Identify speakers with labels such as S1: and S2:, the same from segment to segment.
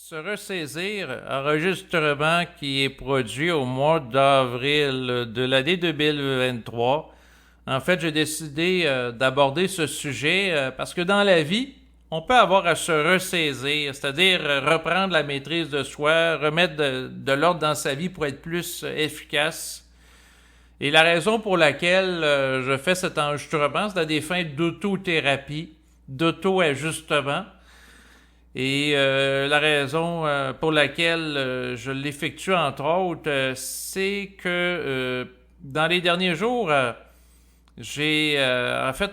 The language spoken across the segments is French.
S1: Se ressaisir, enregistrement qui est produit au mois d'avril de l'année 2023. En fait, j'ai décidé d'aborder ce sujet parce que dans la vie, on peut avoir à se ressaisir, c'est-à-dire reprendre la maîtrise de soi, remettre de l'ordre dans sa vie pour être plus efficace. Et la raison pour laquelle je fais cet enregistrement, c'est à des fins d'autothérapie, d'auto-ajustement. Et la raison pour laquelle je l'effectue, entre autres, c'est que dans les derniers jours, en fait,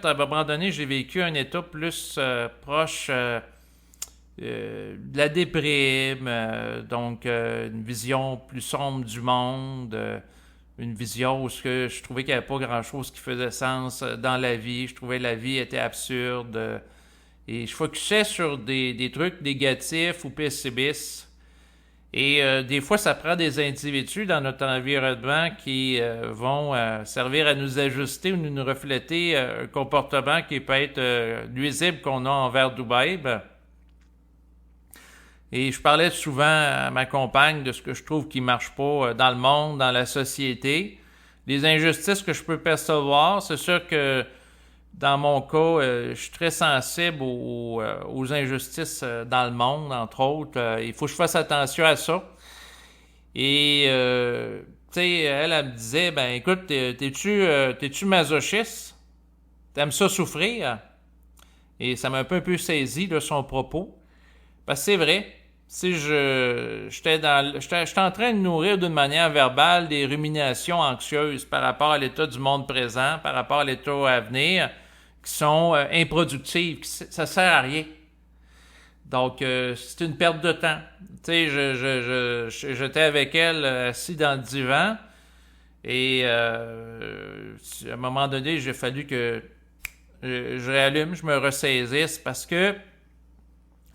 S1: à un moment donné, j'ai vécu un état plus proche de la déprime, donc une vision plus sombre du monde, une vision où je trouvais qu'il n'y avait pas grand-chose qui faisait sens dans la vie, je trouvais que la vie était absurde. Et je focusais sur des trucs négatifs ou pessimistes. Et des fois, ça prend des individus dans notre environnement qui vont servir à nous ajuster ou nous refléter un comportement qui peut être nuisible qu'on a envers nous-mêmes. Et je parlais souvent à ma compagne de ce que je trouve qui ne marche pas dans le monde, dans la société. Les injustices que je peux percevoir, c'est sûr que dans mon cas, je suis très sensible aux injustices dans le monde, entre autres. Il faut que je fasse attention à ça. Et, tu sais, elle me disait, ben écoute, t'es-tu masochiste? T'aimes ça souffrir? Et ça m'a un peu saisi de son propos. Parce que c'est vrai, si j'étais en train de nourrir d'une manière verbale des ruminations anxieuses par rapport à l'état du monde présent, par rapport à l'état à venir, qui sont improductives, ça sert à rien. Donc, c'est une perte de temps. Tu sais, j'étais avec elle assis dans le divan et à un moment donné, j'ai fallu que je réallume, je me ressaisisse parce que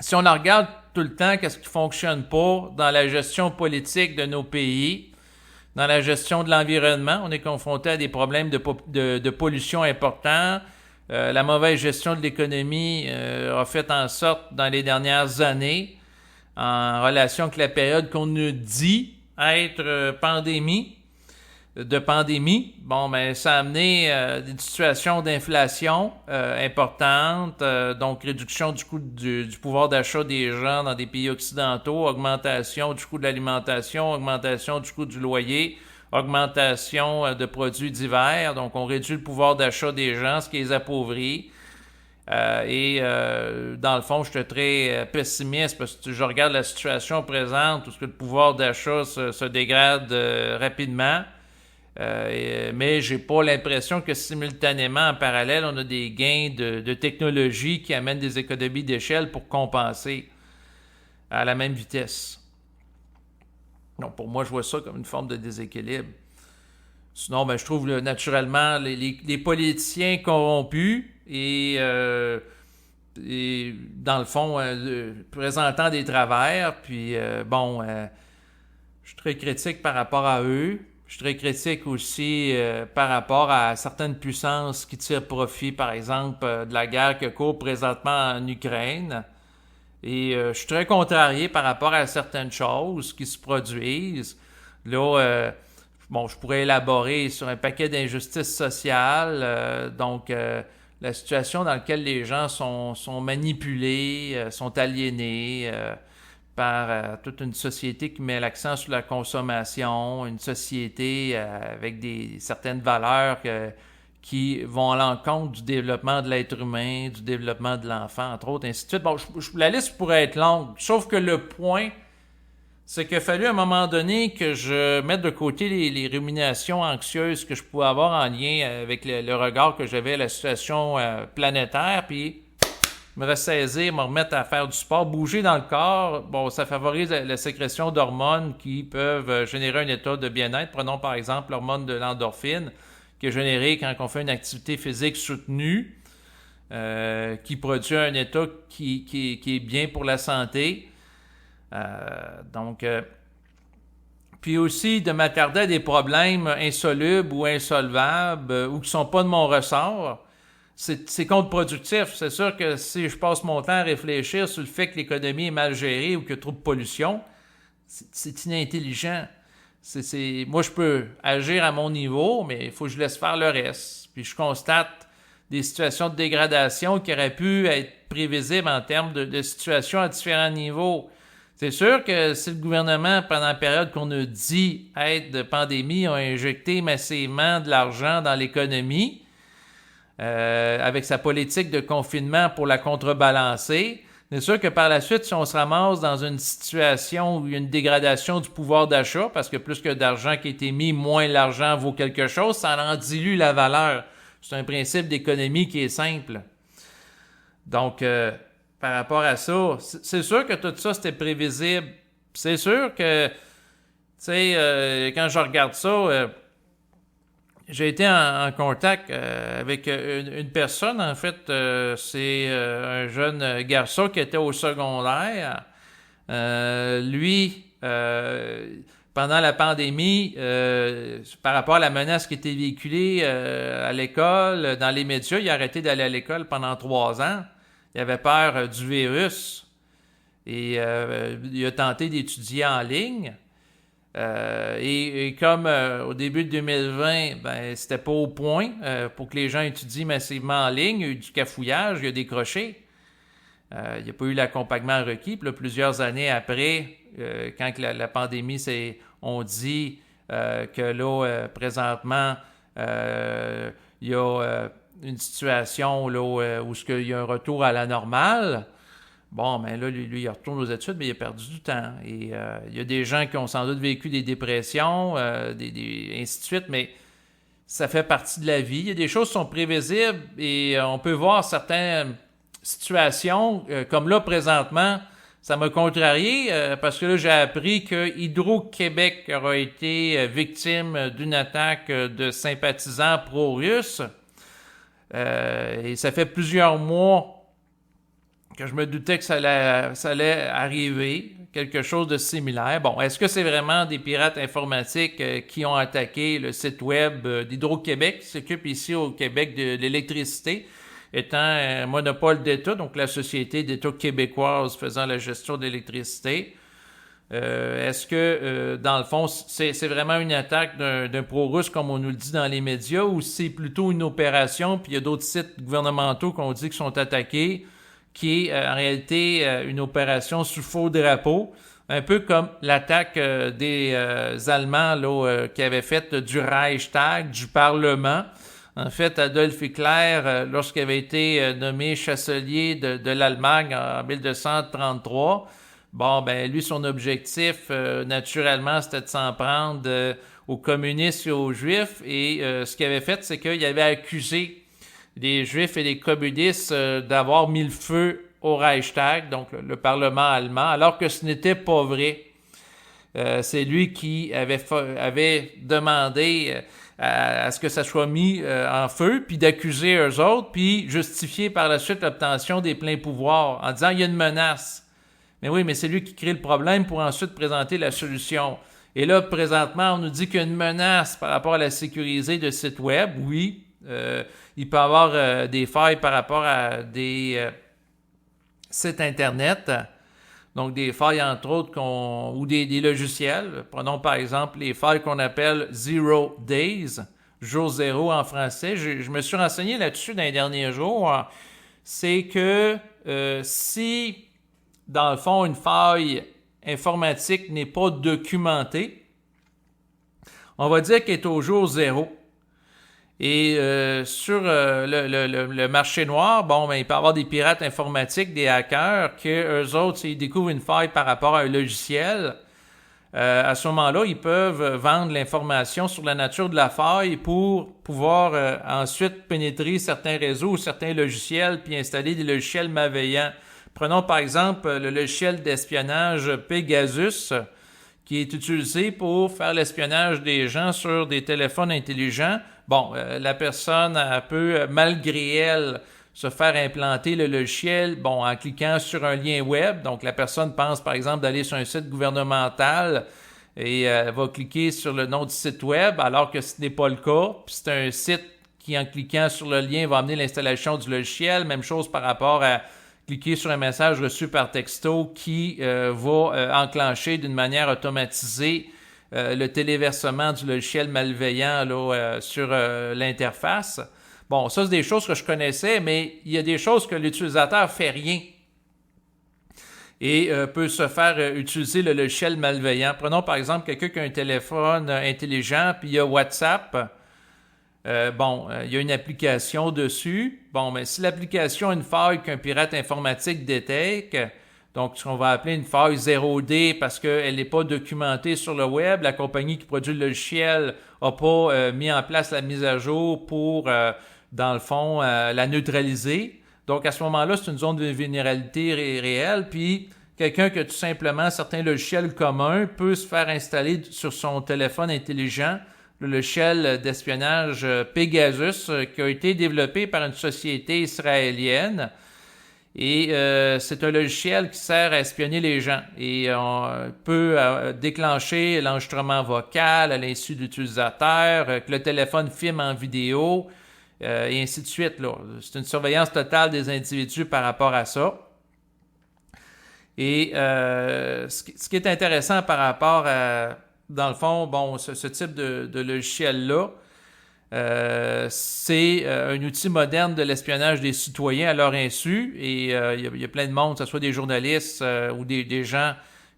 S1: si on la regarde tout le temps, qu'est-ce qui fonctionne pas dans la gestion politique de nos pays, dans la gestion de l'environnement, on est confronté à des problèmes de pollution importants. La mauvaise gestion de l'économie a fait en sorte, dans les dernières années, en relation avec la période qu'on nous dit être pandémie, bon, ben, ça a amené des situations d'inflation importantes, donc réduction du coût du pouvoir d'achat des gens dans des pays occidentaux, augmentation du coût de l'alimentation, augmentation du coût du loyer, augmentation de produits divers, donc on réduit le pouvoir d'achat des gens, ce qui les appauvrit. Dans le fond, j'étais très pessimiste parce que je regarde la situation présente où le pouvoir d'achat se dégrade rapidement. Mais j'ai pas l'impression que simultanément, en parallèle, on a des gains de technologie qui amènent des économies d'échelle pour compenser à la même vitesse. Donc, pour moi, je vois ça comme une forme de déséquilibre. Sinon, ben, je trouve naturellement les politiciens corrompus et dans le fond, présentant des travers. Puis, je suis très critique par rapport à eux. Je suis très critique aussi par rapport à certaines puissances qui tirent profit, par exemple, de la guerre que court présentement en Ukraine. Et je suis très contrarié par rapport à certaines choses qui se produisent. Là, je pourrais élaborer sur un paquet d'injustices sociales. La situation dans laquelle les gens sont manipulés, sont aliénés. Par toute une société qui met l'accent sur la consommation, une société avec certaines valeurs qui vont à l'encontre du développement de l'être humain, du développement de l'enfant, entre autres, ainsi de suite. Bon, la liste pourrait être longue, sauf que le point, c'est qu'il a fallu à un moment donné que je mette de côté les ruminations anxieuses que je pouvais avoir en lien avec le regard que j'avais à la situation planétaire, puis me ressaisir, me remettre à faire du sport, bouger dans le corps. Bon, ça favorise la sécrétion d'hormones qui peuvent générer un état de bien-être. Prenons par exemple l'hormone de l'endorphine, qui est générée quand on fait une activité physique soutenue, qui produit un état qui est bien pour la santé. Puis aussi de m'attarder à des problèmes insolubles ou insolvables ou qui ne sont pas de mon ressort. c'est contre-productif. C'est sûr que si je passe mon temps à réfléchir sur le fait que l'économie est mal gérée ou qu'il y a trop de pollution, c'est inintelligent. Moi, je peux agir à mon niveau, mais il faut que je laisse faire le reste. Puis je constate des situations de dégradation qui auraient pu être prévisibles en termes de situations à différents niveaux. C'est sûr que si le gouvernement, pendant la période qu'on a dit être de pandémie, a injecté massivement de l'argent dans l'économie, avec sa politique de confinement pour la contrebalancer, c'est sûr que par la suite, si on se ramasse dans une situation où il y a une dégradation du pouvoir d'achat, parce que plus que d'argent qui a été mis, moins l'argent vaut quelque chose, ça en dilue la valeur. C'est un principe d'économie qui est simple. Donc, par rapport à ça, c'est sûr que tout ça, c'était prévisible. C'est sûr que, tu sais, quand je regarde ça, j'ai été en contact avec une personne, en fait, c'est un jeune garçon qui était au secondaire. Lui, pendant la pandémie, par rapport à la menace qui était véhiculée à l'école, dans les médias, il a arrêté d'aller à l'école pendant 3 ans. Il avait peur du virus et il a tenté d'étudier en ligne. Et comme au début de 2020, ben, c'était pas au point pour que les gens étudient massivement en ligne, il y a eu du cafouillage, il y a décroché. Il n'y a pas eu l'accompagnement requis. Puis là, plusieurs années après, quand la pandémie, on dit que là, présentement, il y a une situation là, où il y a un retour à la normale. Bon, ben là, lui, il retourne aux études, mais il a perdu du temps. Et il y a des gens qui ont sans doute vécu des dépressions, ainsi de suite, mais ça fait partie de la vie. Il y a des choses qui sont prévisibles et on peut voir certaines situations, comme là, présentement, ça m'a contrarié parce que là, j'ai appris que Hydro-Québec aura été victime d'une attaque de sympathisants pro-russes. Et ça fait plusieurs mois que je me doutais que ça allait arriver, quelque chose de similaire. Bon, est-ce que c'est vraiment des pirates informatiques qui ont attaqué le site web d'Hydro-Québec, qui s'occupe ici au Québec de l'électricité, étant un monopole d'État, donc la société d'État québécoise faisant la gestion de l'électricité? Est-ce que, dans le fond, c'est vraiment une attaque d'un pro-russe, comme on nous le dit dans les médias, ou c'est plutôt une opération, puis il y a d'autres sites gouvernementaux qu'on dit qu'ils sont attaqués, qui est en réalité une opération sous faux drapeau, un peu comme l'attaque des Allemands là, qui avaient fait du Reichstag, du Parlement. En fait, Adolf Hitler, lorsqu'il avait été nommé chancelier de l'Allemagne en 1933, bon, ben lui, son objectif, naturellement, c'était de s'en prendre aux communistes et aux Juifs. Et ce qu'il avait fait, c'est qu'il avait accusé les Juifs et les communistes d'avoir mis le feu au Reichstag, donc le Parlement allemand, alors que ce n'était pas vrai. C'est lui qui avait demandé à ce que ça soit mis en feu, puis d'accuser eux autres, puis justifier par la suite l'obtention des pleins pouvoirs en disant « il y a une menace ». Mais oui, mais c'est lui qui crée le problème pour ensuite présenter la solution. Et là, présentement, on nous dit qu'il y a une menace par rapport à la sécurité de sites web. Oui, il peut y avoir des failles par rapport à des sites Internet. Donc, des failles, entre autres, ou des logiciels. Prenons, par exemple, les failles qu'on appelle Zero Days, jour zéro en français. Je me suis renseigné là-dessus dans les derniers jours. C'est que si, dans le fond, une faille informatique n'est pas documentée, on va dire qu'elle est au jour zéro. Et sur le marché noir, bon, ben, il peut y avoir des pirates informatiques, des hackers, que eux autres, s'ils découvrent une faille par rapport à un logiciel, à ce moment-là, ils peuvent vendre l'information sur la nature de la faille pour pouvoir ensuite pénétrer certains réseaux ou certains logiciels puis installer des logiciels malveillants. Prenons par exemple le logiciel d'espionnage Pegasus, qui est utilisé pour faire l'espionnage des gens sur des téléphones intelligents. Bon, la personne peut, malgré elle, se faire implanter le logiciel, bon, en cliquant sur un lien web. Donc, la personne pense, par exemple, d'aller sur un site gouvernemental et va cliquer sur le nom du site web, alors que ce n'est pas le cas. Puis c'est un site qui, en cliquant sur le lien, va amener l'installation du logiciel. Même chose par rapport à cliquer sur un message reçu par texto qui va enclencher d'une manière automatisée le téléversement du logiciel malveillant là, sur l'interface. Bon, ça, c'est des choses que je connaissais, mais il y a des choses que l'utilisateur fait rien et peut se faire utiliser le logiciel malveillant. Prenons par exemple quelqu'un qui a un téléphone intelligent, puis il y a WhatsApp. Il y a une application dessus. Bon, mais si l'application a une faille qu'un pirate informatique détecte, donc ce qu'on va appeler une faille 0D parce qu'elle n'est pas documentée sur le web, la compagnie qui produit le logiciel n'a pas mis en place la mise à jour pour, dans le fond, la neutraliser. Donc à ce moment-là, c'est une zone de vulnérabilité réelle, puis quelqu'un qui a tout simplement certains logiciels communs peut se faire installer sur son téléphone intelligent le logiciel d'espionnage Pegasus qui a été développé par une société israélienne. Et c'est un logiciel qui sert à espionner les gens. Et on peut déclencher l'enregistrement vocal à l'insu de l'utilisateur, que le téléphone filme en vidéo, et ainsi de suite. Là. C'est une surveillance totale des individus par rapport à ça. Et ce qui est intéressant par rapport à, dans le fond, bon, ce type de logiciel-là, c'est un outil moderne de l'espionnage des citoyens à leur insu. Et il y a plein de monde, que ce soit des journalistes ou des gens,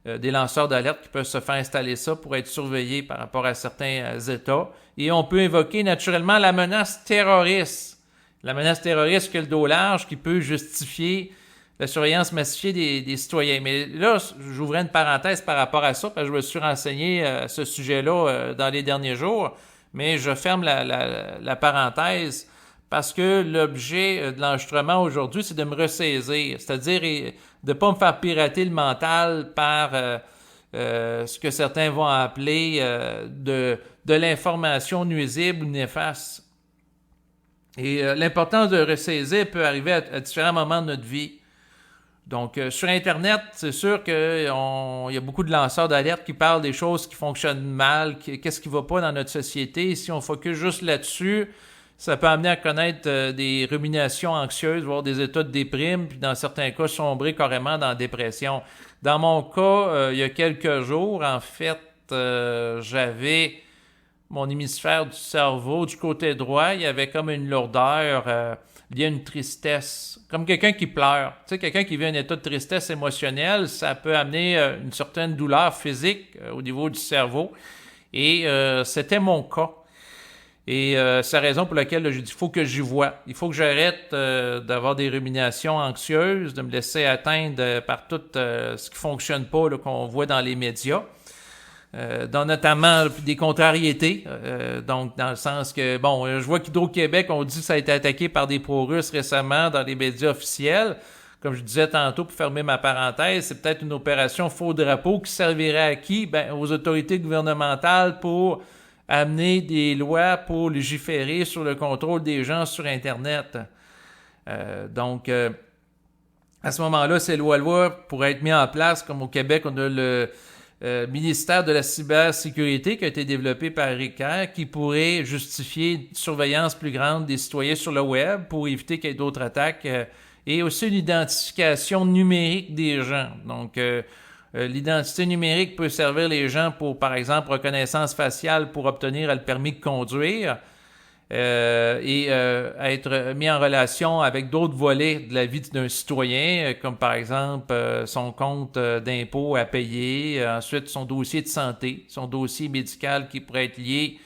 S1: des lanceurs d'alerte qui peuvent se faire installer ça pour être surveillés par rapport à certains États. Et on peut invoquer naturellement la menace terroriste. La menace terroriste qui a le dos large, qui peut justifier la surveillance massifiée des citoyens. Mais là, j'ouvrais une parenthèse par rapport à ça, parce que je me suis renseigné à ce sujet-là dans les derniers jours, mais je ferme la parenthèse parce que l'objet de l'enregistrement aujourd'hui, c'est de me ressaisir, c'est-à-dire de ne pas me faire pirater le mental par ce que certains vont appeler de l'information nuisible ou néfaste. Et l'importance de ressaisir peut arriver à différents moments de notre vie. Donc, sur Internet, c'est sûr qu'il y a beaucoup de lanceurs d'alerte qui parlent des choses qui fonctionnent mal, qu'est-ce qui ne va pas dans notre société. Si on focus juste là-dessus, ça peut amener à connaître des ruminations anxieuses, voire des états de déprime, puis dans certains cas, sombrer carrément dans la dépression. Dans mon cas, il y a quelques jours, en fait, j'avais mon hémisphère du cerveau du côté droit, il y avait comme une lourdeur liée à une tristesse, comme quelqu'un qui pleure. Tu sais, quelqu'un qui vit un état de tristesse émotionnelle, ça peut amener une certaine douleur physique au niveau du cerveau. Et c'était mon cas. Et c'est la raison pour laquelle j'ai dit, il faut que j'y vois. Il faut que j'arrête d'avoir des ruminations anxieuses, de me laisser atteindre par tout ce qui fonctionne pas là, qu'on voit dans les médias. Dans notamment des contrariétés, donc dans le sens que, bon, je vois qu'Hydro-Québec, on dit que ça a été attaqué par des pro-russes récemment dans les médias officiels. Comme je disais tantôt, pour fermer ma parenthèse, c'est peut-être une opération faux drapeau qui servirait à qui? Ben, aux autorités gouvernementales pour amener des lois pour légiférer sur le contrôle des gens sur Internet. Donc, à ce moment-là, ces lois pourraient être mises en place, comme au Québec, on a le ministère de la cybersécurité qui a été développé par Eric Kerr, qui pourrait justifier une surveillance plus grande des citoyens sur le web pour éviter qu'il y ait d'autres attaques et aussi une identification numérique des gens. Donc, l'identité numérique peut servir les gens pour, par exemple, reconnaissance faciale pour obtenir le permis de conduire et être mis en relation avec d'autres volets de la vie d'un citoyen, comme par exemple son compte d'impôt à payer, ensuite son dossier de santé, son dossier médical qui pourrait être lié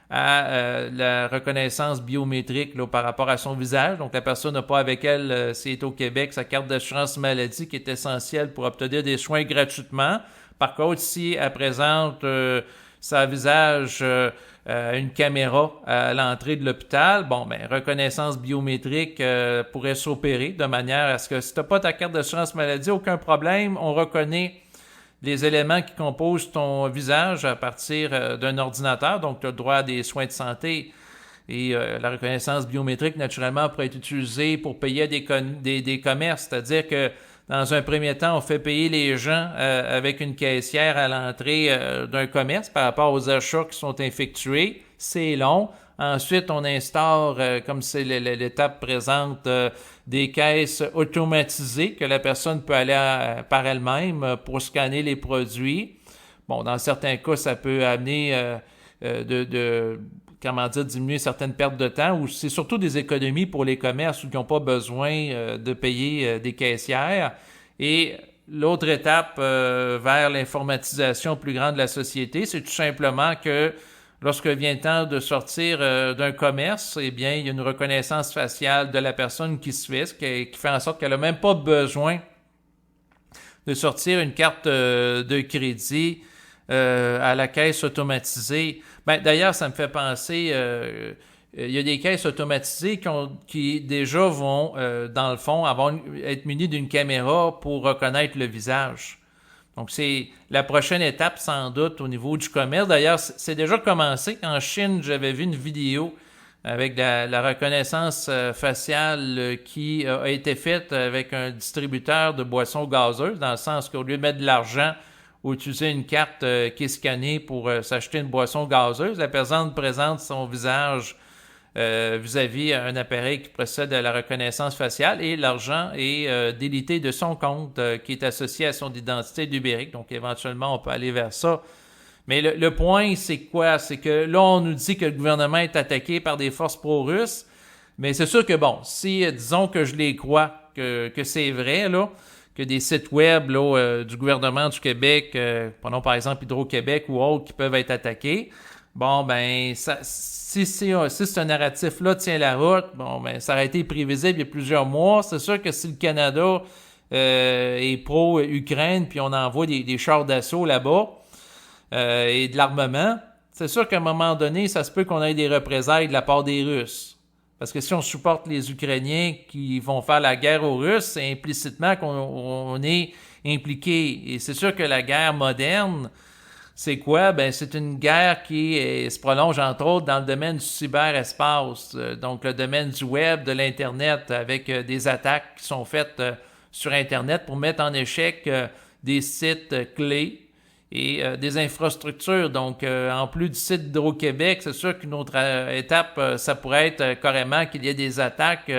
S1: à la reconnaissance biométrique là, par rapport à son visage. Donc la personne n'a pas avec elle, si elle est au Québec, sa carte d'assurance maladie qui est essentielle pour obtenir des soins gratuitement. Par contre, si elle présente sa visage une caméra à l'entrée de l'hôpital, bon, ben, reconnaissance biométrique pourrait s'opérer de manière à ce que si tu n'as pas ta carte d'assurance maladie, aucun problème, on reconnaît les éléments qui composent ton visage à partir d'un ordinateur, donc tu as le droit à des soins de santé. Et la reconnaissance biométrique, naturellement, pourrait être utilisée pour payer des commerces, c'est-à-dire que dans un premier temps, on fait payer les gens avec une caissière à l'entrée d'un commerce par rapport aux achats qui sont effectués. C'est long. Ensuite, on instaure, comme c'est l'étape présente, des caisses automatisées que la personne peut aller par elle-même pour scanner les produits. Bon, dans certains cas, ça peut amener diminuer certaines pertes de temps, ou c'est surtout des économies pour les commerces où ils n'ont pas besoin de payer des caissières. Et l'autre étape vers l'informatisation plus grande de la société, c'est tout simplement que lorsque vient le temps de sortir d'un commerce, eh bien, il y a une reconnaissance faciale de la personne qui se fait, ce qui fait en sorte qu'elle n'a même pas besoin de sortir une carte de crédit à la caisse automatisée. Ben, d'ailleurs, ça me fait penser, il y a des caisses automatisées qui déjà vont, dans le fond, être munies d'une caméra pour reconnaître le visage. Donc, c'est la prochaine étape, sans doute, au niveau du commerce. D'ailleurs, c'est déjà commencé. En Chine, j'avais vu une vidéo avec la reconnaissance faciale qui a été faite avec un distributeur de boissons gazeuses, dans le sens qu'au lieu de mettre de l'argent ou utiliser une carte qui est scannée pour s'acheter une boisson gazeuse, la personne présente son visage vis-à-vis un appareil qui procède à la reconnaissance faciale et l'argent est délité de son compte qui est associé à son identité numérique. Donc, éventuellement, on peut aller vers ça. Mais le point, c'est quoi? C'est que là, on nous dit que le gouvernement est attaqué par des forces pro-russes. Mais c'est sûr que, bon, si, disons que je les crois, que c'est vrai, là, que des sites web là, du gouvernement du Québec, prenons par exemple Hydro-Québec ou autres, qui peuvent être attaqués, bon, ben, si ce narratif-là tient la route, bon, ben, ça aurait été prévisible il y a plusieurs mois. C'est sûr que si le Canada est pro-Ukraine, puis on envoie des chars d'assaut là-bas et de l'armement, c'est sûr qu'à un moment donné, ça se peut qu'on ait des représailles de la part des Russes. Parce que si on supporte les Ukrainiens qui vont faire la guerre aux Russes, c'est implicitement qu'on est impliqué. Et c'est sûr que la guerre moderne, c'est quoi? Ben, c'est une guerre qui se prolonge entre autres dans le domaine du cyberespace, donc le domaine du web, de l'Internet, avec des attaques qui sont faites sur Internet pour mettre en échec des sites clés et des infrastructures. Donc, en plus du site d'Hydro-Québec, c'est sûr qu'une autre étape, ça pourrait être carrément qu'il y ait des attaques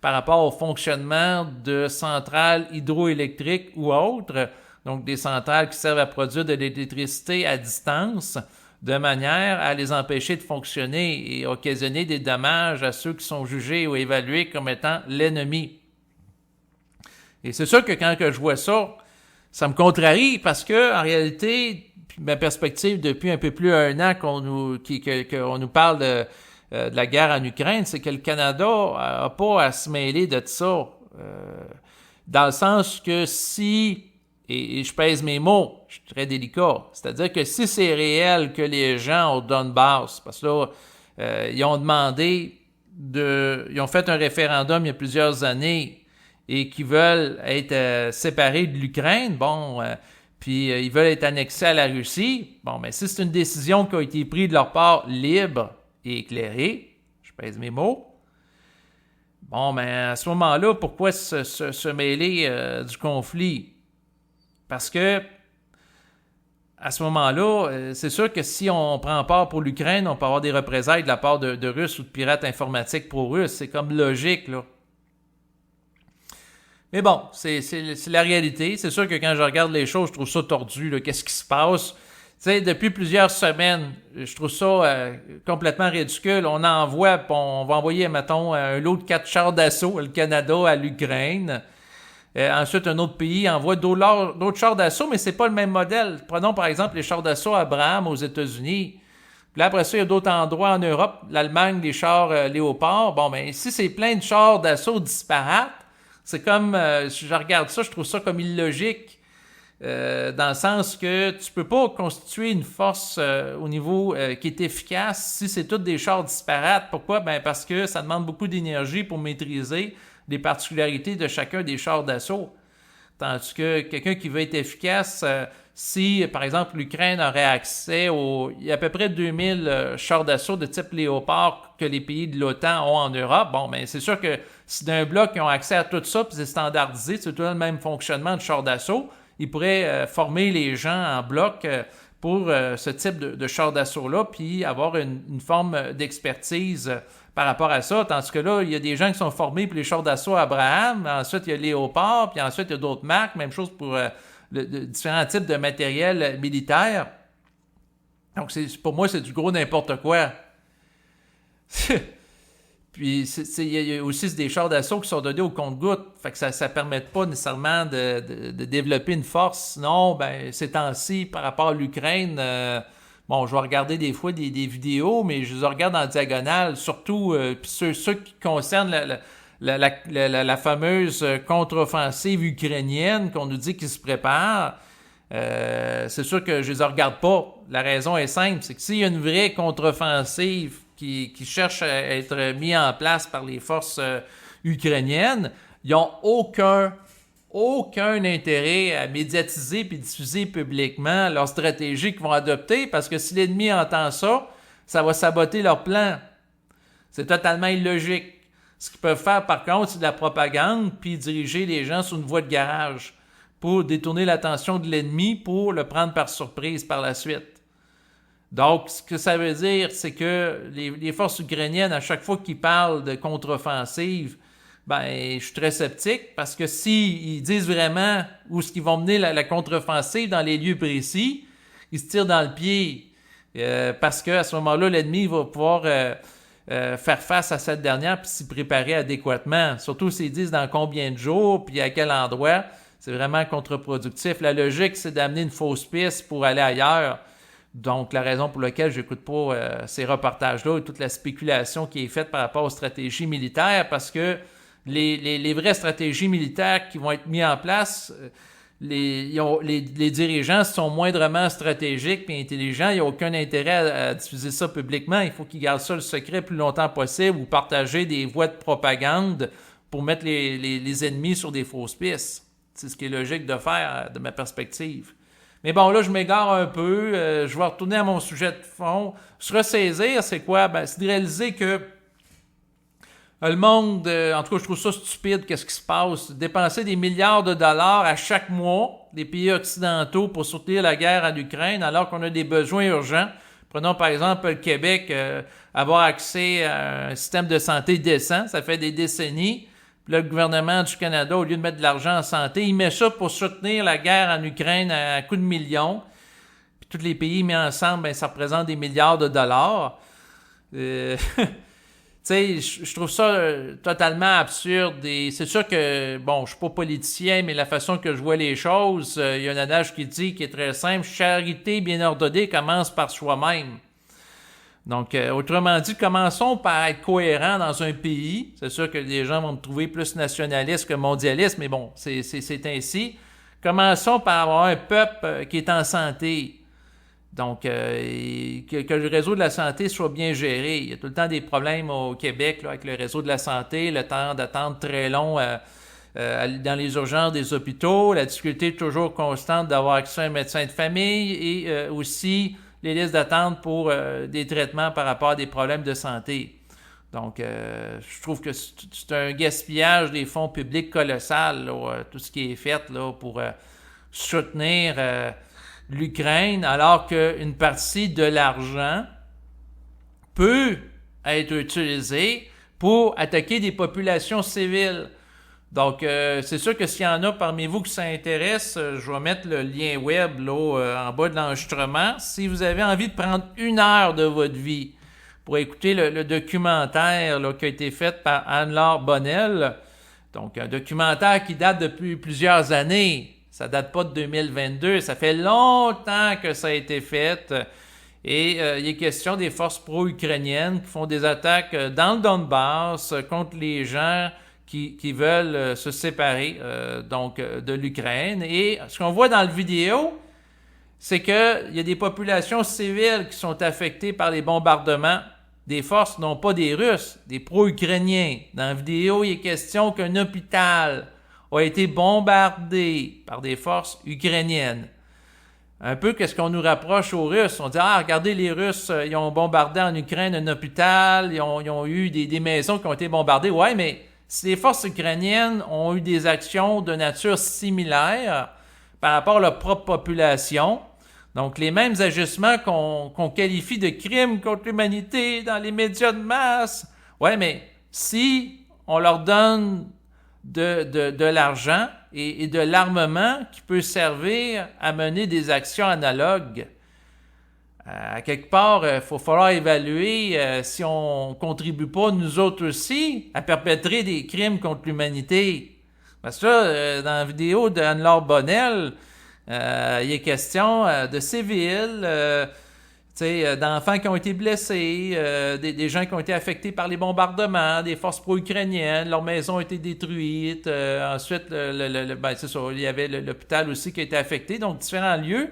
S1: par rapport au fonctionnement de centrales hydroélectriques ou autres, donc des centrales qui servent à produire de l'électricité à distance, de manière à les empêcher de fonctionner et occasionner des dommages à ceux qui sont jugés ou évalués comme étant l'ennemi. Et c'est sûr que quand je vois ça, ça me contrarie parce que, en réalité, ma perspective depuis un peu plus d'un an qu'on nous parle de la guerre en Ukraine, c'est que le Canada n'a pas à se mêler de ça. Dans le sens que si, et je pèse mes mots, je suis très délicat, c'est-à-dire que si c'est réel que les gens au Donbass, parce que là, ils ont fait un référendum il y a plusieurs années, et qui veulent être séparés de l'Ukraine, puis ils veulent être annexés à la Russie, bon, mais si c'est une décision qui a été prise de leur part libre et éclairée, je pèse mes mots, bon, mais à ce moment-là, pourquoi se mêler du conflit? Parce que à ce moment-là, c'est sûr que si on prend part pour l'Ukraine, on peut avoir des représailles de la part de Russes ou de pirates informatiques pro-russes. C'est comme logique, là. Mais bon, c'est la réalité. C'est sûr que quand je regarde les choses, je trouve ça tordu, là. Qu'est-ce qui se passe? Tu sais, depuis plusieurs semaines, je trouve ça complètement ridicule. On va envoyer, mettons, un lot de 4 chars d'assaut, le Canada à l'Ukraine. Ensuite, un autre pays envoie d'autres chars d'assaut, mais c'est pas le même modèle. Prenons par exemple les chars d'assaut Abrams aux États-Unis. Puis là, après ça, il y a d'autres endroits en Europe, l'Allemagne, les chars Léopard. Bon, ben ici, c'est plein de chars d'assaut disparates. C'est comme, si je regarde ça, je trouve ça comme illogique, dans le sens que tu peux pas constituer une force au niveau qui est efficace si c'est toutes des chars disparates. Pourquoi? Ben parce que ça demande beaucoup d'énergie pour maîtriser les particularités de chacun des chars d'assaut. Tandis que quelqu'un qui veut être efficace, si, par exemple, l'Ukraine aurait accès il y a à peu près 2000 chars d'assaut de type Léopard que les pays de l'OTAN ont en Europe, bon, ben c'est sûr que si d'un bloc ils ont accès à tout ça, puis c'est standardisé, c'est tout le même fonctionnement de chars d'assaut, ils pourraient former les gens en bloc pour ce type de char d'assaut-là, puis avoir une forme d'expertise par rapport à ça. Tandis que là, il y a des gens qui sont formés pour les chars d'assaut Abraham, ensuite il y a Léopard, puis ensuite il y a d'autres marques, même chose pour différents types de matériel militaire. Donc pour moi, c'est du gros n'importe quoi. Puis il y a aussi des chars d'assaut qui sont donnés au compte-gouttes. Fait que ça ne permet pas nécessairement de développer une force. Sinon, ces temps-ci, par rapport à l'Ukraine, je vais regarder des fois des vidéos, mais je les regarde en diagonale, surtout ceux qui concernent la fameuse contre-offensive ukrainienne qu'on nous dit qu'il se prépare. C'est sûr que je les regarde pas. La raison est simple, c'est que s'il y a une vraie contre-offensive qui cherche à être mise en place par les forces ukrainiennes, ils n'ont aucun intérêt à médiatiser et diffuser publiquement leur stratégie qu'ils vont adopter, parce que si l'ennemi entend ça, ça va saboter leur plan. C'est totalement illogique. Ce qu'ils peuvent faire, par contre, c'est de la propagande puis diriger les gens sur une voie de garage pour détourner l'attention de l'ennemi pour le prendre par surprise par la suite. Donc, ce que ça veut dire, c'est que les forces ukrainiennes, à chaque fois qu'ils parlent de contre-offensive, je suis très sceptique, parce que s'ils disent vraiment où est-ce qu'ils vont mener la contre-offensive dans les lieux précis, ils se tirent dans le pied, parce qu'à ce moment-là, l'ennemi va pouvoir faire face à cette dernière puis s'y préparer adéquatement. Surtout s'ils disent dans combien de jours puis à quel endroit, c'est vraiment contre-productif. La logique, c'est d'amener une fausse piste pour aller ailleurs. Donc, la raison pour laquelle je n'écoute pas ces reportages-là et toute la spéculation qui est faite par rapport aux stratégies militaires, parce que les vraies stratégies militaires qui vont être mises en place, les dirigeants sont moindrement stratégiques et intelligents. Il n'y a aucun intérêt à diffuser ça publiquement. Il faut qu'ils gardent ça le secret le plus longtemps possible ou partager des voies de propagande pour mettre les ennemis sur des fausses pistes. C'est ce qui est logique de faire de ma perspective. Mais bon, là, je m'égare un peu. Je vais retourner à mon sujet de fond. Se ressaisir, c'est quoi? C'est de réaliser que le monde, en tout cas, je trouve ça stupide, qu'est-ce qui se passe. Dépenser des milliards de dollars à chaque mois des pays occidentaux pour soutenir la guerre en Ukraine, alors qu'on a des besoins urgents. Prenons par exemple le Québec, avoir accès à un système de santé décent. Ça fait des décennies. Puis là, le gouvernement du Canada, au lieu de mettre de l'argent en santé, il met ça pour soutenir la guerre en Ukraine à coups de millions. Puis tous les pays mis ensemble, ça représente des milliards de dollars. Tu sais, je trouve ça totalement absurde. Et c'est sûr que, je suis pas politicien, mais la façon que je vois les choses, il y a un adage qui est très simple, charité bien ordonnée commence par soi-même. Donc, autrement dit, commençons par être cohérents dans un pays. C'est sûr que les gens vont me trouver plus nationaliste que mondialiste, mais bon, c'est ainsi. Commençons par avoir un peuple qui est en santé. Donc, que le réseau de la santé soit bien géré. Il y a tout le temps des problèmes au Québec là, avec le réseau de la santé, le temps d'attente très long dans les urgences des hôpitaux, la difficulté toujours constante d'avoir accès à un médecin de famille et aussi les listes d'attente pour des traitements par rapport à des problèmes de santé. Donc, je trouve que c'est un gaspillage des fonds publics colossal, là, tout ce qui est fait là, pour soutenir l'Ukraine, alors qu'une partie de l'argent peut être utilisée pour attaquer des populations civiles. Donc, c'est sûr que s'il y en a parmi vous qui ça intéresse, je vais mettre le lien web là, en bas de l'enregistrement. Si vous avez envie de prendre 1 heure de votre vie pour écouter le documentaire là, qui a été fait par Anne-Laure Bonnell, donc un documentaire qui date depuis plusieurs années, ça date pas de 2022, ça fait longtemps que ça a été fait. Et il est question des forces pro-ukrainiennes qui font des attaques dans le Donbass contre les gens qui veulent se séparer de l'Ukraine. Et ce qu'on voit dans la vidéo, c'est qu'il y a des populations civiles qui sont affectées par les bombardements des forces, non pas des Russes, des pro-Ukrainiens. Dans la vidéo, il est question qu'un hôpital a été bombardé par des forces ukrainiennes. Un peu qu'est-ce qu'on nous rapproche aux Russes. On dit, regardez, les Russes, ils ont bombardé en Ukraine un hôpital, ils ont eu des maisons qui ont été bombardées. Ouais, mais si les forces ukrainiennes ont eu des actions de nature similaire par rapport à leur propre population, Donc, les mêmes agissements qu'on qualifie de crimes contre l'humanité dans les médias de masse. Ouais, mais si on leur donne de l'argent et de l'armement qui peut servir à mener des actions analogues, à quelque part, il faut falloir évaluer si on ne contribue pas, nous autres aussi, à perpétrer des crimes contre l'humanité. Parce que là, dans la vidéo d'Anne-Laure Bonnell, il est question de civils, d'enfants qui ont été blessés, des gens qui ont été affectés par les bombardements, des forces pro-ukrainiennes, leurs maisons ont été détruites. Ensuite, c'est ça, il y avait l'hôpital aussi qui a été affecté, donc différents lieux.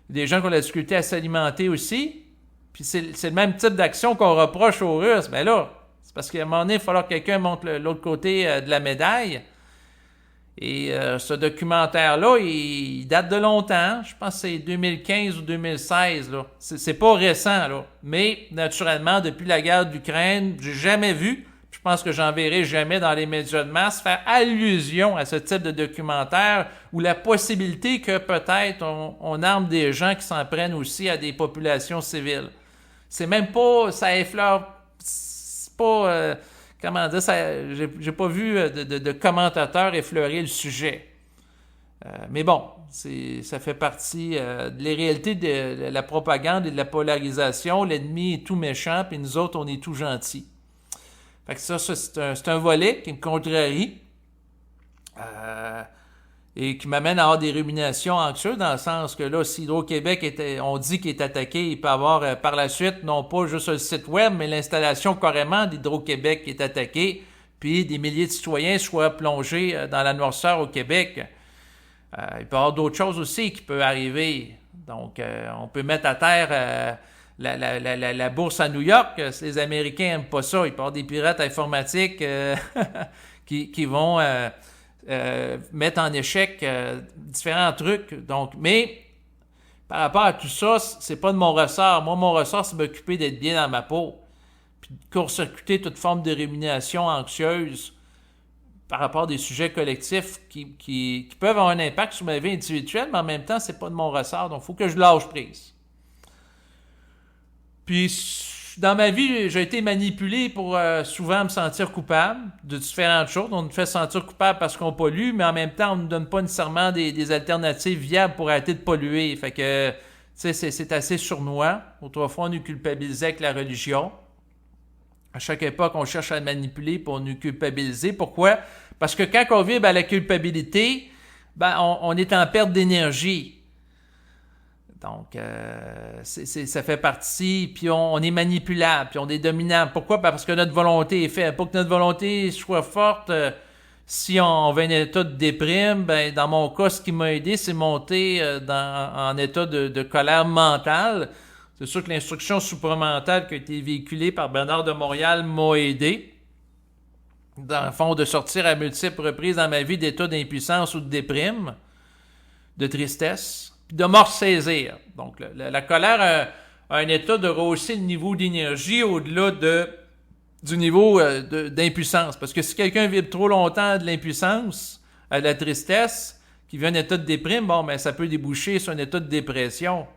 S1: Des gens qui ont la difficulté à s'alimenter aussi. Puis c'est le même type d'action qu'on reproche aux Russes. Mais là, c'est parce qu'à un moment donné, il va falloir que quelqu'un montre l'autre côté de la médaille. Et ce documentaire-là, il date de longtemps. Je pense que c'est 2015 ou 2016. Là. C'est pas récent, là. Mais naturellement, depuis la guerre d'Ukraine, j'ai jamais vu, je pense que j'en verrai jamais dans les médias de masse, faire allusion à ce type de documentaire ou la possibilité que peut-être on arme des gens qui s'en prennent aussi à des populations civiles. C'est même pas, ça effleure, c'est pas... comment dire, j'ai pas vu de commentateurs effleurer le sujet. Mais bon, ça fait partie des réalités de la propagande et de la polarisation. L'ennemi est tout méchant, puis nous autres, on est tout gentils. Fait que ça c'est un volet qui me contrarie et qui m'amène à avoir des ruminations anxieuses, dans le sens que là, si Hydro-Québec on dit qu'il est attaqué, il peut avoir par la suite, non pas juste le site web, mais l'installation carrément d'Hydro-Québec qui est attaquée, puis des milliers de citoyens soient plongés dans la noirceur au Québec. Il peut y avoir d'autres choses aussi qui peuvent arriver. Donc, on peut mettre à terre la bourse à New York. Si les Américains n'aiment pas ça, il peut y avoir des pirates informatiques qui vont mettre en échec différents trucs. Donc, mais par rapport à tout ça, c'est pas de mon ressort. Moi, mon ressort, c'est m'occuper d'être bien dans ma peau, puis de court-circuiter toute forme de rumination anxieuse par rapport à des sujets collectifs qui peuvent avoir un impact sur ma vie individuelle, mais en même temps, c'est pas de mon ressort. Donc, il faut que je lâche prise. Puis, dans ma vie, j'ai été manipulé pour souvent me sentir coupable de différentes choses. On nous fait sentir coupable parce qu'on pollue, mais en même temps, on ne nous donne pas nécessairement des alternatives viables pour arrêter de polluer. Fait que, tu sais, c'est assez sournois. Autrefois, on nous culpabilisait avec la religion. À chaque époque, on cherche à manipuler pour nous culpabiliser. Pourquoi? Parce que quand on vibre à la culpabilité, ben, on est en perte d'énergie. Donc, ça fait partie, puis on est manipulable, puis on est dominant. Pourquoi? Parce que notre volonté est faite. Pour que notre volonté soit forte, si on va en état de déprime, ben dans mon cas, ce qui m'a aidé, c'est monter en état de colère mentale. C'est sûr que l'instruction supramentale qui a été véhiculée par Bernard de Montréal m'a aidé. Dans le fond, de sortir à multiples reprises dans ma vie d'état d'impuissance ou de déprime, de tristesse, de me ressaisir. Donc, la colère a un état de rehausser le niveau d'énergie au-delà du niveau d'impuissance. Parce que si quelqu'un vibre trop longtemps de l'impuissance, de la tristesse, qui vient un état de déprime, bon, ben, ça peut déboucher sur un état de dépression.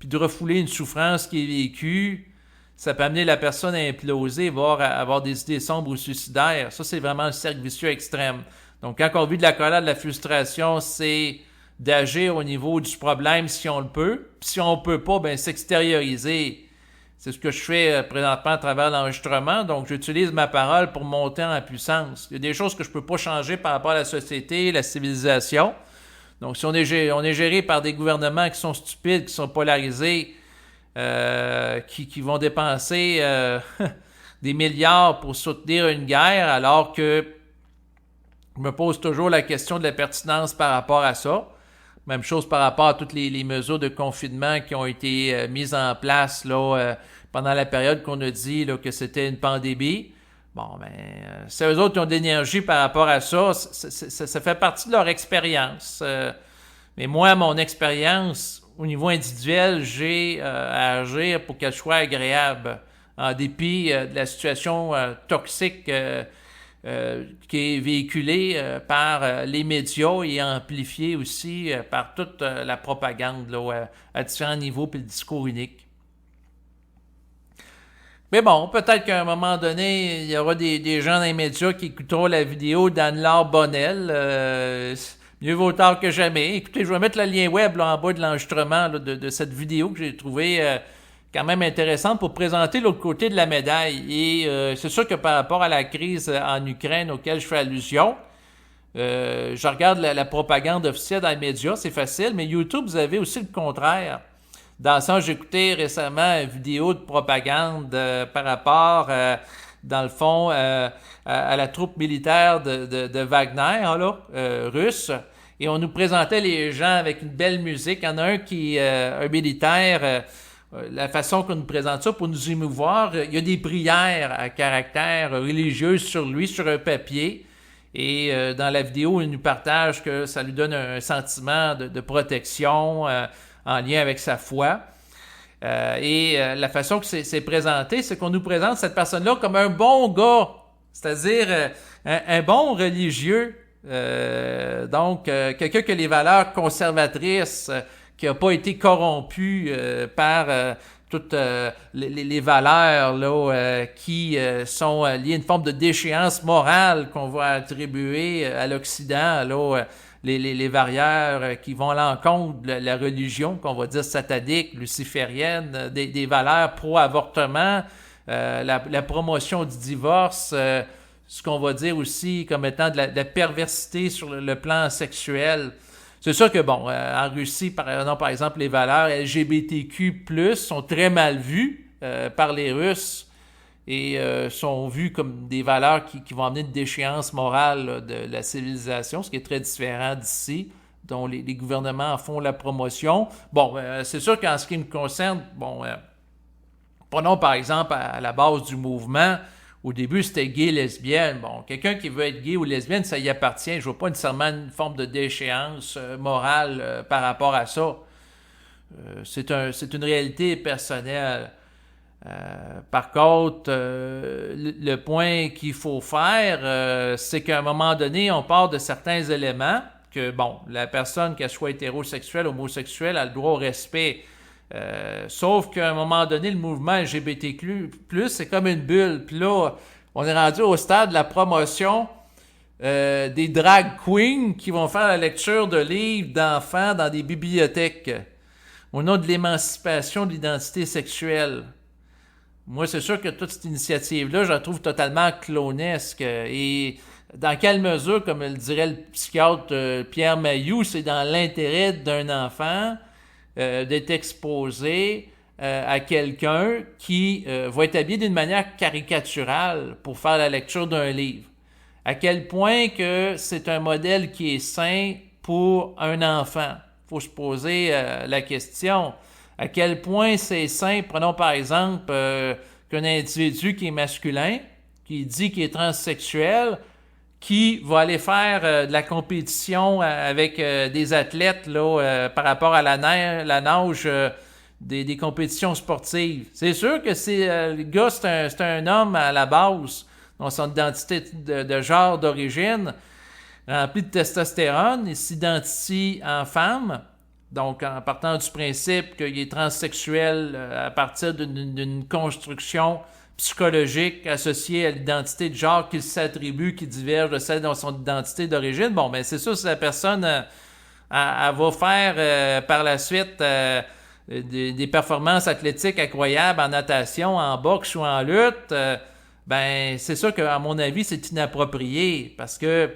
S1: Puis de refouler une souffrance qui est vécue, ça peut amener la personne à imploser, voire à avoir des idées sombres ou suicidaires. Ça, c'est vraiment le cercle vicieux extrême. Donc, quand on vit de la colère, de la frustration, c'est d'agir au niveau du problème si on le peut. Puis si on ne peut pas, ben s'extérioriser. C'est ce que je fais présentement à travers l'enregistrement. Donc, j'utilise ma parole pour monter en puissance. Il y a des choses que je ne peux pas changer par rapport à la société, la civilisation. Donc, si on est géré par des gouvernements qui sont stupides, qui sont polarisés, qui vont dépenser des milliards pour soutenir une guerre, alors que je me pose toujours la question de la pertinence par rapport à ça. Même chose par rapport à toutes les mesures de confinement qui ont été mises en place là, pendant la période qu'on a dit là, que c'était une pandémie. Bon, ben, si eux autres ont de l'énergie par rapport à ça, ça fait partie de leur expérience. Mais moi, mon expérience, au niveau individuel, j'ai à agir pour qu'elle soit agréable, en dépit de la situation toxique qui est véhiculé par les médias et amplifié aussi par toute la propagande là, à différents niveaux puis le discours unique. Mais bon, peut-être qu'à un moment donné, il y aura des gens dans les médias qui écouteront la vidéo d'Anne-Laure Bonnell. Mieux vaut tard que jamais. Écoutez, je vais mettre le lien web là, en bas de l'enregistrement là, de cette vidéo que j'ai trouvé quand même intéressante pour présenter l'autre côté de la médaille. Et c'est sûr que par rapport à la crise en Ukraine auquel je fais allusion, je regarde la propagande officielle dans les médias, c'est facile, mais YouTube, vous avez aussi le contraire. Dans le sens, j'ai écouté récemment une vidéo de propagande par rapport, dans le fond, à la troupe militaire de Wagner, là, russe. Et on nous présentait les gens avec une belle musique. Il y en a un militaire, la façon qu'on nous présente ça pour nous émouvoir, il y a des prières à caractère religieux sur lui, sur un papier. Et dans la vidéo, il nous partage que ça lui donne un sentiment de protection en lien avec sa foi. La façon que c'est présenté, c'est qu'on nous présente cette personne-là comme un bon gars, c'est-à-dire un bon religieux, donc quelqu'un qui a les valeurs conservatrices, qui n'a pas été corrompu par toutes les valeurs là, qui sont liées à une forme de déchéance morale qu'on va attribuer à l'Occident, là, les barrières qui vont à l'encontre de la religion, qu'on va dire satanique, luciférienne, des valeurs pro-avortement, la promotion du divorce, ce qu'on va dire aussi comme étant de la perversité sur le plan sexuel. C'est sûr que, bon, en Russie, par exemple, les valeurs LGBTQ+, sont très mal vues par les Russes et sont vues comme des valeurs qui vont amener une déchéance morale là, de la civilisation, ce qui est très différent d'ici, dont les gouvernements en font la promotion. Bon, c'est sûr qu'en ce qui me concerne, bon, prenons par exemple à la base du mouvement, au début, c'était gay, lesbienne. Bon, quelqu'un qui veut être gay ou lesbienne, ça y appartient. Je vois pas nécessairement une forme de déchéance morale par rapport à ça. C'est une réalité personnelle. Par contre, le point qu'il faut faire, c'est qu'à un moment donné, on part de certains éléments que, bon, la personne, qu'elle soit hétérosexuelle, homosexuelle, a le droit au respect. Sauf qu'à un moment donné, le mouvement LGBTQ+, c'est comme une bulle. Puis là, on est rendu au stade de la promotion des drag queens qui vont faire la lecture de livres d'enfants dans des bibliothèques au nom de l'émancipation de l'identité sexuelle. Moi, c'est sûr que toute cette initiative-là, je la trouve totalement clonesque. Et dans quelle mesure, comme le dirait le psychiatre Pierre Mailloux, c'est dans l'intérêt d'un enfant d'être exposé à quelqu'un qui va être habillé d'une manière caricaturale pour faire la lecture d'un livre. À quel point que c'est un modèle qui est sain pour un enfant. Il faut se poser la question. À quel point c'est sain, prenons par exemple qu'un individu qui est masculin, qui dit qu'il est transsexuel, qui va aller faire de la compétition avec des athlètes là, par rapport à la nage des compétitions sportives. C'est sûr que le gars, c'est un homme à la base, dans son identité de genre d'origine, rempli de testostérone, il s'identifie en femme, donc en partant du principe qu'il est transsexuel à partir d'une construction psychologique associée à l'identité de genre qu'il s'attribue, qui diverge de celle de son identité d'origine. Bon, ben c'est sûr, si la personne elle va faire par la suite des performances athlétiques incroyables en natation, en boxe ou en lutte, ben c'est sûr qu'à mon avis, c'est inapproprié parce que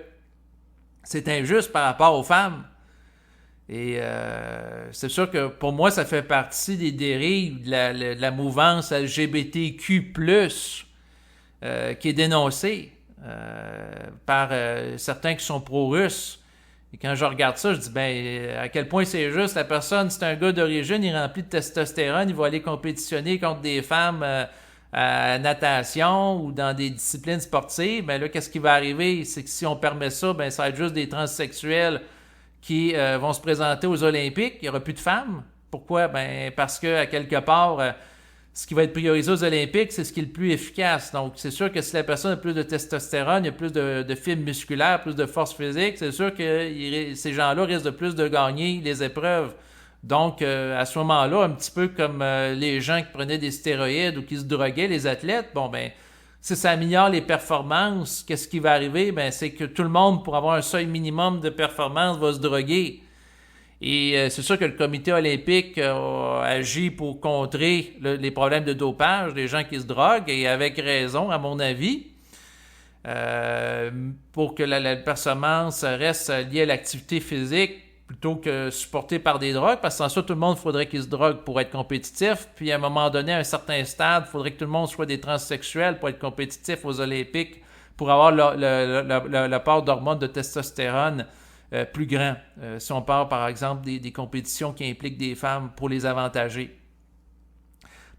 S1: c'est injuste par rapport aux femmes. Et c'est sûr que pour moi, ça fait partie des dérives de la mouvance LGBTQ+, qui est dénoncée par certains qui sont pro-russes. Et quand je regarde ça, je dis, ben, à quel point c'est juste, la personne, c'est un gars d'origine, il est rempli de testostérone, il va aller compétitionner contre des femmes à natation ou dans des disciplines sportives. Ben là, qu'est-ce qui va arriver? C'est que si on permet ça, ben, ça va être juste des transsexuels qui vont se présenter aux Olympiques. Il n'y aura plus de femmes. Pourquoi? Ben, parce que, à quelque part, ce qui va être priorisé aux Olympiques, c'est ce qui est le plus efficace. Donc, c'est sûr que si la personne a plus de testostérone, il y a plus de fibres musculaires, plus de force physique, c'est sûr que ces gens-là risquent de plus de gagner les épreuves. Donc, à ce moment-là, un petit peu comme les gens qui prenaient des stéroïdes ou qui se droguaient, les athlètes, bon, ben, si ça améliore les performances, qu'est-ce qui va arriver? Ben, c'est que tout le monde, pour avoir un seuil minimum de performance, va se droguer. Et c'est sûr que le comité olympique a agi pour contrer les problèmes de dopage des gens qui se droguent, et avec raison, à mon avis, pour que la performance reste liée à l'activité physique plutôt que supportée par des drogues, parce que sans ça, tout le monde, il faudrait qu'il se drogue pour être compétitif, puis à un moment donné, à un certain stade, il faudrait que tout le monde soit des transsexuels pour être compétitif aux Olympiques, pour avoir l'apport d'hormones de testostérone plus grand, si on parle par exemple des compétitions qui impliquent des femmes pour les avantager.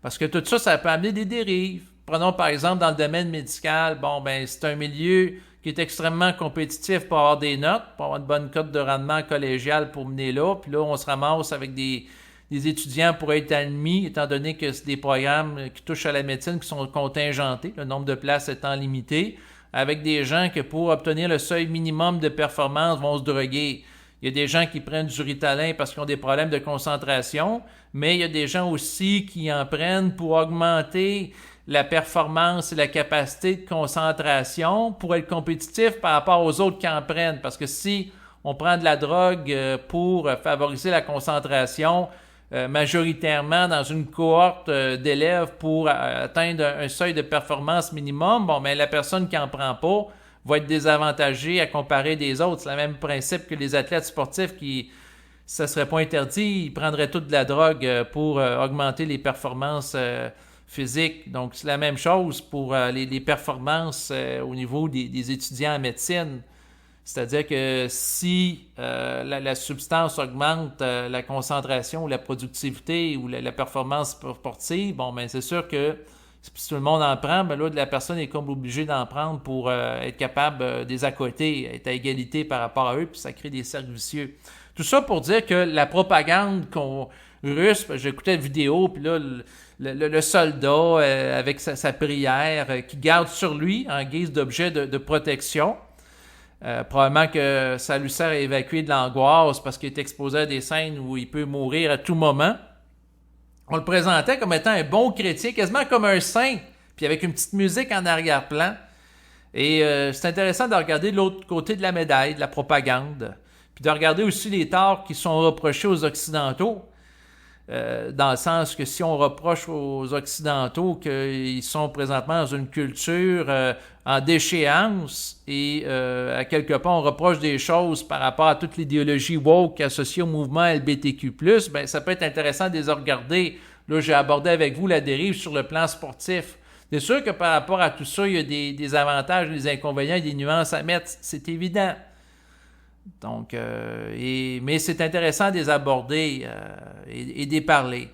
S1: Parce que tout ça, ça peut amener des dérives. Prenons par exemple dans le domaine médical, bon ben c'est un milieu qui est extrêmement compétitif pour avoir des notes, pour avoir une bonne cote de rendement collégial pour mener là, puis là on se ramasse avec des étudiants pour être admis, étant donné que c'est des programmes qui touchent à la médecine qui sont contingentés, le nombre de places étant limité, avec des gens que pour obtenir le seuil minimum de performance vont se droguer. Il y a des gens qui prennent du Ritalin parce qu'ils ont des problèmes de concentration, mais il y a des gens aussi qui en prennent pour augmenter la performance et la capacité de concentration pour être compétitif par rapport aux autres qui en prennent. Parce que si on prend de la drogue pour favoriser la concentration, majoritairement dans une cohorte d'élèves pour atteindre un seuil de performance minimum, bon, mais la personne qui n'en prend pas va être désavantagée à comparer des autres. C'est le même principe que les athlètes sportifs qui, si ça ne serait pas interdit, ils prendraient toute de la drogue pour augmenter les performances physiques. Donc, c'est la même chose pour les performances au niveau des étudiants en médecine. C'est-à-dire que si la substance augmente la concentration ou la productivité ou la performance sportive, bon, ben c'est sûr que si tout le monde en prend, ben là, la personne est comme obligée d'en prendre pour être capable des accoter, être à égalité par rapport à eux, puis ça crée des cercles vicieux. Tout ça pour dire que la propagande russe, j'écoutais la vidéo, puis là, le soldat avec sa prière qui garde sur lui en guise d'objet de protection. Probablement que ça lui sert à évacuer de l'angoisse parce qu'il est exposé à des scènes où il peut mourir à tout moment. On le présentait comme étant un bon chrétien, quasiment comme un saint, puis avec une petite musique en arrière-plan. Et c'est intéressant de regarder l'autre côté de la médaille, de la propagande, puis de regarder aussi les torts qui sont reprochés aux Occidentaux. Dans le sens que si on reproche aux Occidentaux qu'ils sont présentement dans une culture en déchéance et à quelque part on reproche des choses par rapport à toute l'idéologie woke associée au mouvement LGBTQ+, ben ça peut être intéressant de les regarder. Là, j'ai abordé avec vous la dérive sur le plan sportif. C'est sûr que par rapport à tout ça, il y a des avantages, des inconvénients et des nuances à mettre, c'est évident. Donc, mais c'est intéressant de les aborder et d'y parler.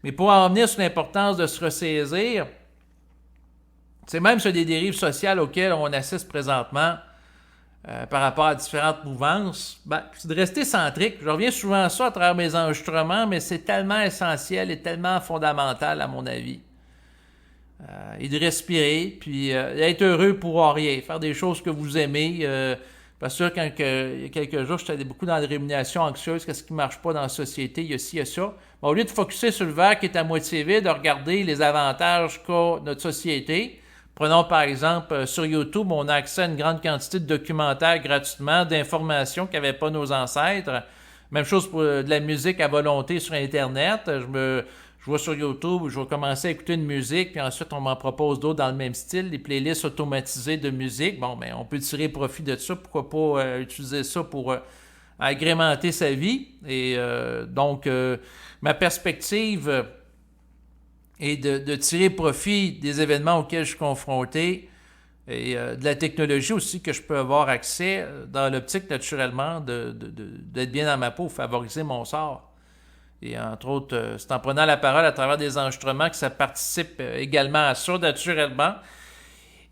S1: Mais pour en revenir sur l'importance de se ressaisir, c'est même sur des dérives sociales auxquelles on assiste présentement par rapport à différentes mouvances, ben, c'est de rester centrique. Je reviens souvent à ça à travers mes enregistrements, mais c'est tellement essentiel et tellement fondamental à mon avis. Et de respirer, puis d'être heureux pour rien, faire des choses que vous aimez. Parce que il y a quelques jours, j'étais beaucoup dans la rumination anxieuse, qu'est-ce qui ne marche pas dans la société, il y a ci, il y a ça. Au lieu de focusser sur le verre qui est à moitié vide, de regarder les avantages qu'a notre société. Prenons par exemple, sur YouTube, on a accès à une grande quantité de documentaires gratuitement, d'informations qu'avaient pas nos ancêtres. Même chose pour de la musique à volonté sur Internet. Je vois sur YouTube, je vais commencer à écouter une musique, puis ensuite on m'en propose d'autres dans le même style, les playlists automatisées de musique. Bon, ben on peut tirer profit de ça, pourquoi pas utiliser ça pour agrémenter sa vie. Et donc, ma perspective est de tirer profit des événements auxquels je suis confronté et de la technologie aussi que je peux avoir accès dans l'optique naturellement d'être bien dans ma peau, favoriser mon sort. Et entre autres, c'est en prenant la parole à travers des enregistrements que ça participe également à ça, naturellement.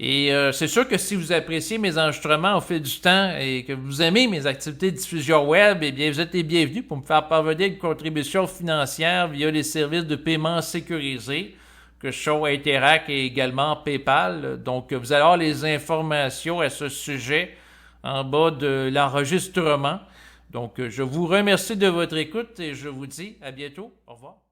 S1: Et c'est sûr que si vous appréciez mes enregistrements au fil du temps et que vous aimez mes activités de diffusion web, eh bien, vous êtes les bienvenus pour me faire parvenir une contribution financière via les services de paiement sécurisés. que ce soit Interac et également PayPal. Donc, vous allez avoir les informations à ce sujet en bas de l'enregistrement. Donc, je vous remercie de votre écoute et je vous dis à bientôt. Au revoir.